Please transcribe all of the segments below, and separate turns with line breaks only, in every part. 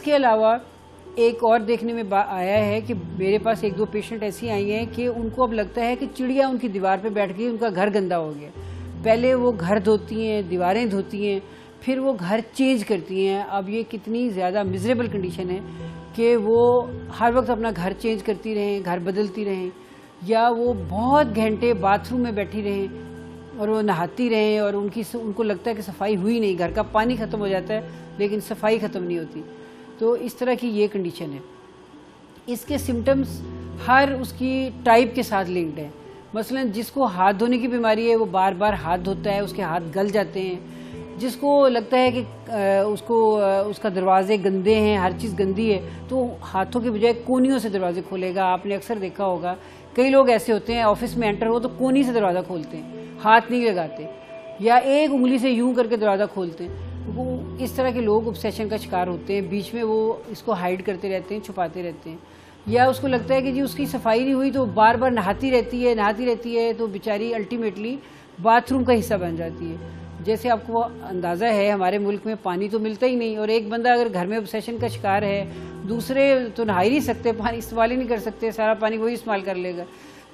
इसके अलावा एक और देखने में आया है कि मेरे पास 1-2 पेशेंट ऐसी आई हैं कि उनको अब लगता है कि चिड़िया उनकी दीवार पे बैठ गई, उनका घर गंदा हो गया। पहले वो घर धोती हैं, दीवारें धोती हैं, फिर वो घर चेंज करती हैं। अब ये कितनी ज़्यादा मिजरेबल कंडीशन है कि वो हर वक्त अपना घर चेंज करती रहें, घर बदलती रहें, या वो बहुत घंटे बाथरूम में बैठी रहें और वो नहाती रहें और उनको लगता है कि सफाई हुई नहीं, घर का पानी ख़त्म हो जाता है लेकिन सफाई ख़त्म नहीं होती। तो इस तरह की ये कंडीशन है। इसके सिम्टम्स हर उसकी टाइप के साथ लिंक्ड है। मसलन जिसको हाथ धोने की बीमारी है वो बार बार हाथ धोता है, उसके हाथ गल जाते हैं। जिसको लगता है कि उसका दरवाजे गंदे हैं, हर चीज़ गंदी है, तो हाथों के बजाय कोनियों से दरवाजे खोलेगा। आपने अक्सर देखा होगा कई लोग ऐसे होते हैं, ऑफिस में एंटर हो तो कोनी से दरवाज़ा खोलते हैं, हाथ नहीं लगाते, या एक उंगली से यूं करके दरवाज़ा खोलते हैं। वो इस तरह के लोग ऑब्सेशन का शिकार होते हैं। बीच में वो इसको हाइड करते रहते हैं, छुपाते रहते हैं, या उसको लगता है कि जी उसकी सफाई नहीं हुई तो बार बार नहाती रहती है, तो बेचारी अल्टीमेटली बाथरूम का हिस्सा बन जाती है। जैसे आपको अंदाज़ा है हमारे मुल्क में पानी तो मिलता ही नहीं, और एक बंदा अगर घर में ऑब्सेशन का शिकार है, दूसरे तो नहा ही नहीं सकते, पानी इस्तेमाल ही नहीं कर सकते, सारा पानी वही इस्तेमाल कर लेगा,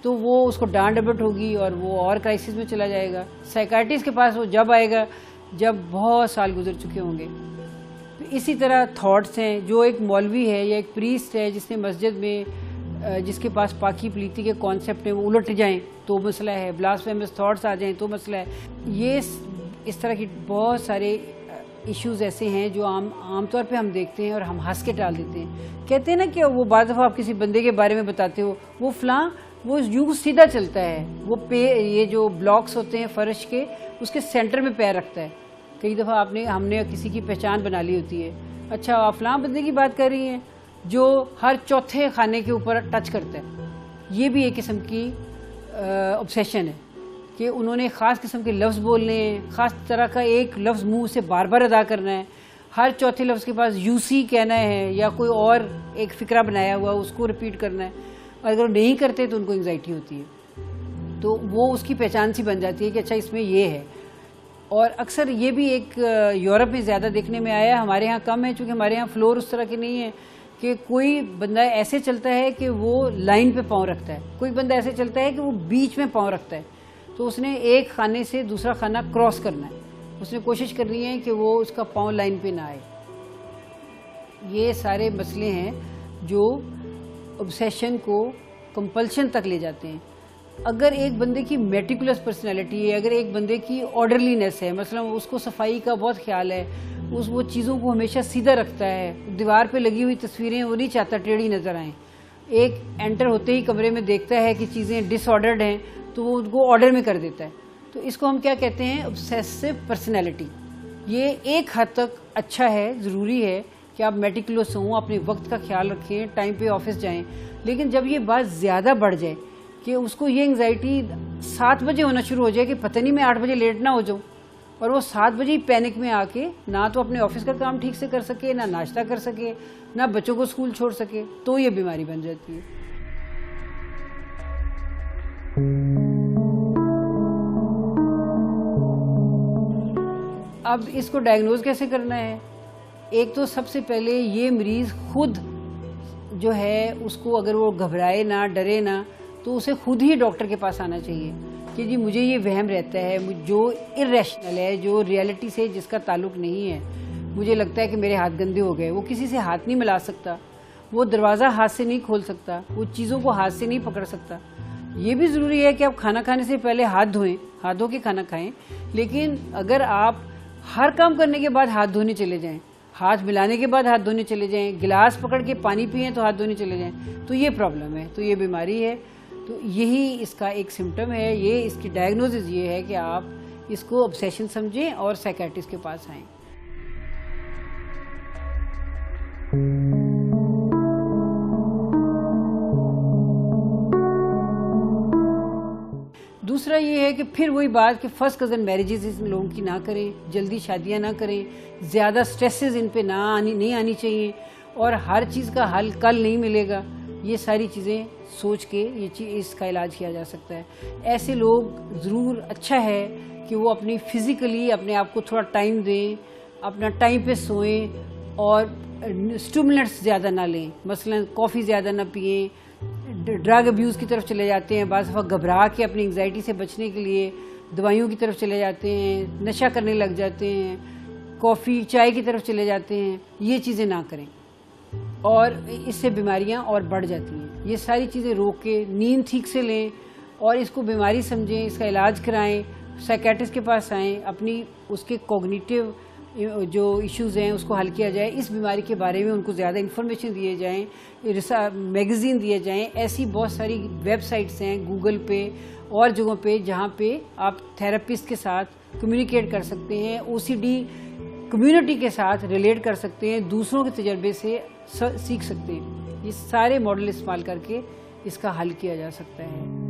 तो वो उसको डांट डपट होगी और वो और क्राइसिस में चला जाएगा। साइकाइट्रिस्ट के पास वो जब आएगा जब बहुत साल गुजर चुके होंगे। इसी तरह थॉट्स हैं, जो एक मौलवी है या एक प्रीस्ट है जिसने मस्जिद में जिसके पास पाकी प्लीति के कॉन्सेप्ट हैं वो उलट जाएं तो मसला है, ब्लास्फेमस थॉट्स आ जाएं तो मसला है। ये इस तरह की बहुत सारे इश्यूज़ ऐसे हैं जो आमतौर पे हम देखते हैं और हम हंस के टाल देते हैं। कहते हैं ना कि वो बाद दफ़ा आप किसी बंदे के बारे में बताते हो, वो फलां वो यूं सीधा चलता है, वो ये जो ब्लॉक्स होते हैं फर्श के उसके सेंटर में पैर रखता है। कई दफ़ा हमने किसी की पहचान बना ली होती है। अच्छा, आप फलां बंदे की बात कर रही हैं जो हर चौथे खाने के ऊपर टच करता है। ये भी एक किस्म की ऑब्सेशन है कि उन्होंने ख़ास किस्म के लफ्ज़ बोलने हैं, ख़ास तरह का एक लफ्ज़ मुंह से बार बार अदा करना है, हर चौथे लफ्ज़ के पास यूसी कहना है या कोई और एक फ़िक्रा बनाया हुआ उसको रिपीट करना है। अगर नहीं करते तो उनको एंग्जाइटी होती है, तो वो उसकी पहचान सी बन जाती है कि अच्छा इसमें ये है। और अक्सर ये भी एक यूरोप में ज़्यादा देखने में आया, हमारे यहाँ कम है, चूँकि हमारे यहाँ फ्लोर उस तरह के नहीं है कि कोई बंदा ऐसे चलता है कि वो लाइन पे पाँव रखता है, कोई बंदा ऐसे चलता है कि वो बीच में पाँव रखता है, तो उसने एक खाने से दूसरा खाना क्रॉस करना है, उसने कोशिश करनी है कि वो उसका पाँव लाइन पे ना आए। ये सारे मसले हैं जो ऑब्सेशन को कंपल्शन तक ले जाते हैं। अगर एक बंदे की मेटिकुलस पर्सनैलिटी है, अगर एक बंदे की ऑर्डरलीनेस है, मतलब उसको सफाई का बहुत ख्याल है, वो चीज़ों को हमेशा सीधा रखता है, दीवार पे लगी हुई तस्वीरें वो नहीं चाहता टेढ़ी नज़र आएँ, एक एंटर होते ही कमरे में देखता है कि चीज़ें डिसऑर्डर्ड हैं तो वो उनको ऑर्डर में कर देता है, तो इसको हम क्या कहते हैं, ऑब्सेसिव पर्सनैलिटी। ये एक हद तक अच्छा है, ज़रूरी है कि आप मेटिकुलस हों, अपने वक्त का ख्याल रखें, टाइम पे ऑफिस जाएं, लेकिन जब ये बात ज़्यादा बढ़ जाए कि उसको ये एंग्जाइटी 7 बजे होना शुरू हो जाए कि पता नहीं मैं 8 बजे लेट ना हो जाऊँ, और वो 7 बजे ही पैनिक में आके ना तो अपने ऑफिस का काम ठीक से कर सके, ना नाश्ता कर सके, ना बच्चों को स्कूल छोड़ सके, तो ये बीमारी बन जाती है। अब इसको डायग्नोज कैसे करना है? एक तो सबसे पहले ये मरीज़ खुद जो है उसको, अगर वो घबराए ना, डरे ना, तो उसे खुद ही डॉक्टर के पास आना चाहिए कि जी मुझे ये वहम रहता है, जो इर्रेशनल है, जो रियलिटी से जिसका ताल्लुक नहीं है, मुझे लगता है कि मेरे हाथ गंदे हो गए। वो किसी से हाथ नहीं मिला सकता, वो दरवाज़ा हाथ से नहीं खोल सकता, वो चीज़ों को हाथ से नहीं पकड़ सकता। ये भी ज़रूरी है कि आप खाना खाने से पहले हाथ धोएं, हाथ धो के खाना खाएं, लेकिन अगर आप हर काम करने के बाद हाथ धोने चले जाएं, हाथ मिलाने के बाद हाथ धोने चले जाएं, गिलास पकड़ के पानी पिए तो हाथ धोने चले जाएं, तो ये प्रॉब्लम है, तो ये बीमारी है। तो यही इसका एक सिम्टम है, ये इसकी डायग्नोसिस ये है कि आप इसको ऑब्सेशन समझें और साइकियाट्रिस्ट के पास आएं। दूसरा ये है कि फिर वही बात कि फर्स्ट कज़न मैरिजेस इन लोगों की ना करें, जल्दी शादियां ना करें, ज़्यादा स्ट्रेसेस इन पे नहीं आनी चाहिए, और हर चीज़ का हल कल नहीं मिलेगा। ये सारी चीज़ें सोच के इसका इलाज किया जा सकता है। ऐसे लोग ज़रूर अच्छा है कि वो अपनी फिज़िकली अपने आप को थोड़ा टाइम दें, अपना टाइम पे सोएं, और स्टिमुलेंट्स ज़्यादा ना लें, मसलन कॉफ़ी ज़्यादा ना पिएं, ड्रग अब्यूज़ की तरफ चले जाते हैं, बाज़ दफ़ा घबरा के अपनी एंग्जाइटी से बचने के लिए दवाइयों की तरफ चले जाते हैं, नशा करने लग जाते हैं, कॉफ़ी चाय की तरफ चले जाते हैं। ये चीज़ें ना करें और इससे बीमारियां और बढ़ जाती हैं। ये सारी चीज़ें रोक के नींद ठीक से लें और इसको बीमारी समझें, इसका इलाज कराएं, साइकेट्रिस्ट के पास आएँ, अपनी उसके कॉग्निटिव जो इश्यूज़ हैं उसको हल किया जाए। इस बीमारी के बारे में उनको ज़्यादा इन्फॉर्मेशन दिए जाएँ, मैगज़ीन दिए जाएँ। ऐसी बहुत सारी वेबसाइट्स हैं गूगल पे और जगहों पे जहाँ पे आप थेरेपिस्ट के साथ कम्युनिकेट कर सकते हैं, ओसीडी कम्युनिटी के साथ रिलेट कर सकते हैं, दूसरों के तजर्बे से सीख सकते हैं। ये सारे मॉडल इस्तेमाल करके इसका हल किया जा सकता है।